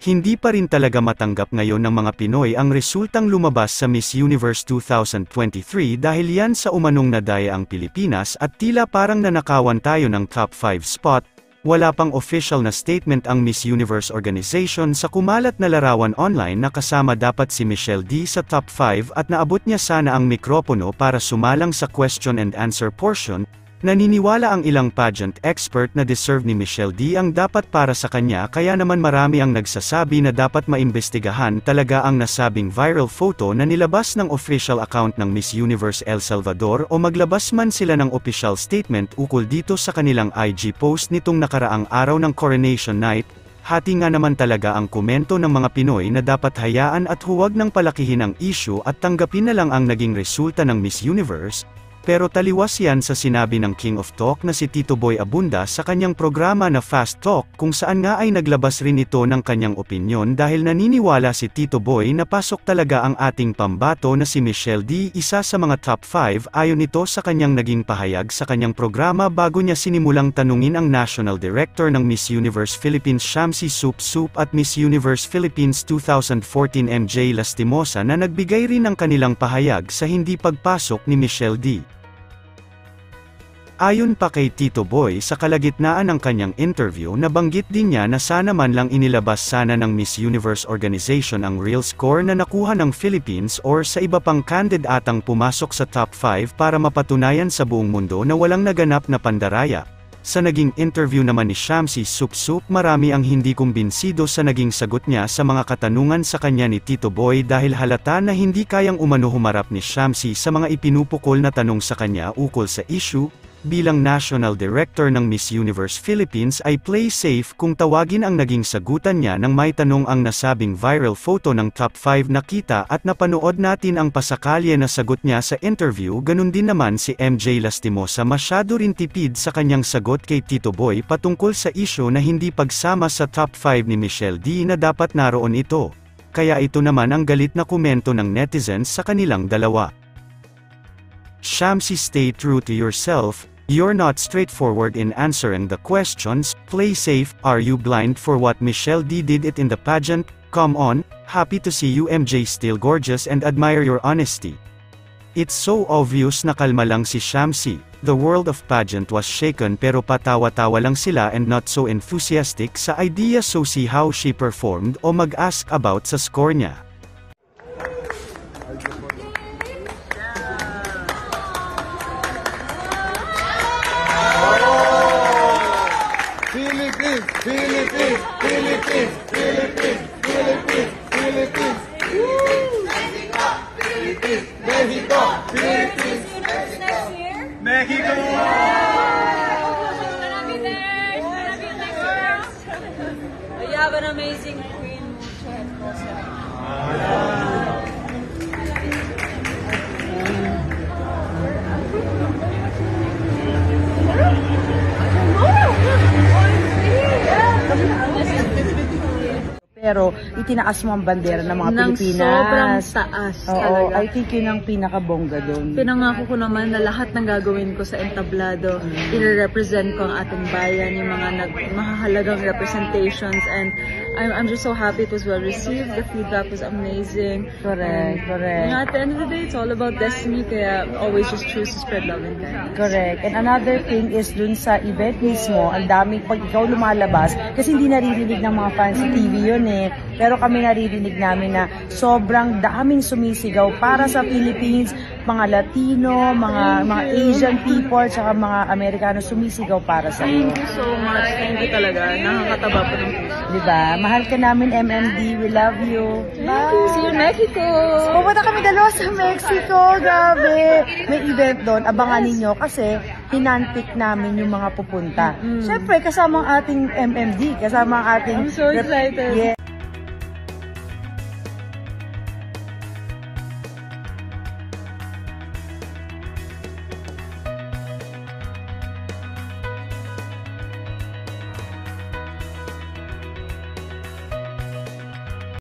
Hindi pa rin talaga matanggap ngayon ng mga Pinoy ang resultang lumabas sa Miss Universe 2023 dahil yan sa umanong nadaya ang Pilipinas at tila parang nanakawan tayo ng top 5 spot. Wala pang official na statement ang Miss Universe organization sa kumalat na larawan online na kasama dapat si Michelle D sa top 5 at naabot niya sana ang mikropono para sumalang sa question and answer portion. Naniniwala ang ilang pageant expert na deserve ni Michelle D ang dapat para sa kanya kaya naman marami ang nagsasabi na dapat maimbestigahan talaga ang nasabing viral photo na nilabas ng official account ng Miss Universe El Salvador o maglabas man sila ng official statement ukol dito sa kanilang IG post nitong nakaraang araw ng Coronation Night. Hati nga naman talaga ang komento ng mga Pinoy na dapat hayaan at huwag nang palakihin ang issue at tanggapin na lang ang naging resulta ng Miss Universe. Pero taliwas yan sa sinabi ng King of Talk na si Tito Boy Abunda sa kanyang programa na Fast Talk kung saan nga ay naglabas rin ito ng kanyang opinyon dahil naniniwala si Tito Boy na pasok talaga ang ating pambato na si Michelle D isa sa mga top 5 ayon nito sa kanyang naging pahayag sa kanyang programa bago niya sinimulang tanungin ang National Director ng Miss Universe Philippines Shamsi Soup Soup at Miss Universe Philippines 2014 MJ Lastimosa na nagbigay rin ng kanilang pahayag sa hindi pagpasok ni Michelle D. Ayon pa kay Tito Boy sa kalagitnaan ng kanyang interview nabanggit din niya na sana man lang inilabas sana ng Miss Universe organization ang real score na nakuha ng Philippines or sa iba pang kandidatang pumasok sa top 5 para mapatunayan sa buong mundo na walang naganap na pandaraya. Sa naging interview naman ni Shamsi Soup Soup marami ang hindi kumbinsido sa naging sagot niya sa mga katanungan sa kanya ni Tito Boy dahil halata na hindi kayang umano humarap ni Shamsi sa mga ipinupukol na tanong sa kanya ukol sa issue. Bilang National Director ng Miss Universe Philippines ay play safe kung tawagin ang naging sagutan niya nang may tanong ang nasabing viral photo ng top 5 nakita at napanood natin ang pasakalye na sagot niya sa interview. Ganun din naman si MJ Lastimosa masyado rin tipid sa kanyang sagot kay Tito Boy patungkol sa issue na hindi pagsama sa top 5 ni Michelle D na dapat naroon ito. Kaya ito naman ang galit na komento ng netizens sa kanilang dalawa. Shamsi, stay true to yourself. You're not straightforward in answering the questions. Play safe. Are you blind for what Michelle D did it in the pageant? Come on. Happy to see you MJ, still gorgeous and admire your honesty. It's so obvious na kalma lang si Shamsi. The world of pageant was shaken pero patawa-tawa lang sila and not so enthusiastic sa idea, so see how she performed o mag-ask about sa score niya. Philippines, Philippines, Philippines, Philippines, Philippines, Philippines. Mexico, Philippines, Mexico, Philippines. Mexico. Gonna be there. Gonna be next year. You have an amazing queen. Pero itinaas mo ang bandera ng mga Pilipinas. Sobrang taas talaga. I think yun ang pinakabongga doon. Pinangako ko naman na lahat ng gagawin ko sa entablado, i-represent ko ang ating bayan, yung mga mahahalagang representations, and I'm just so happy it was well received. The feedback was amazing. Correct. At the end of the day, it's all about destiny, kaya always just choose to spread love and kindness. Correct. And another thing is dun sa event mismo, ang daming pag ikaw lumalabas, kasi hindi naririnig ng mga fans sa TV yun eh. Pero kami naririnig namin na sobrang daming sumisigaw para sa Philippines, mga Latino, mga Asian people, tsaka mga Amerikano sumisigaw para sa iyo. Thank you so much. Thank you talaga. Nakakataba po ng puso. Diba? Mahal ka namin, MMD. We love you. Thank you. See you in Mexico. Pupunta kami dalawa sa Mexico. Grabe. May event doon. Abangan ninyo kasi hinanpick namin yung mga pupunta. Siyempre, kasama ang ating MMD. Kasama ang ating... I'm so excited. Yeah.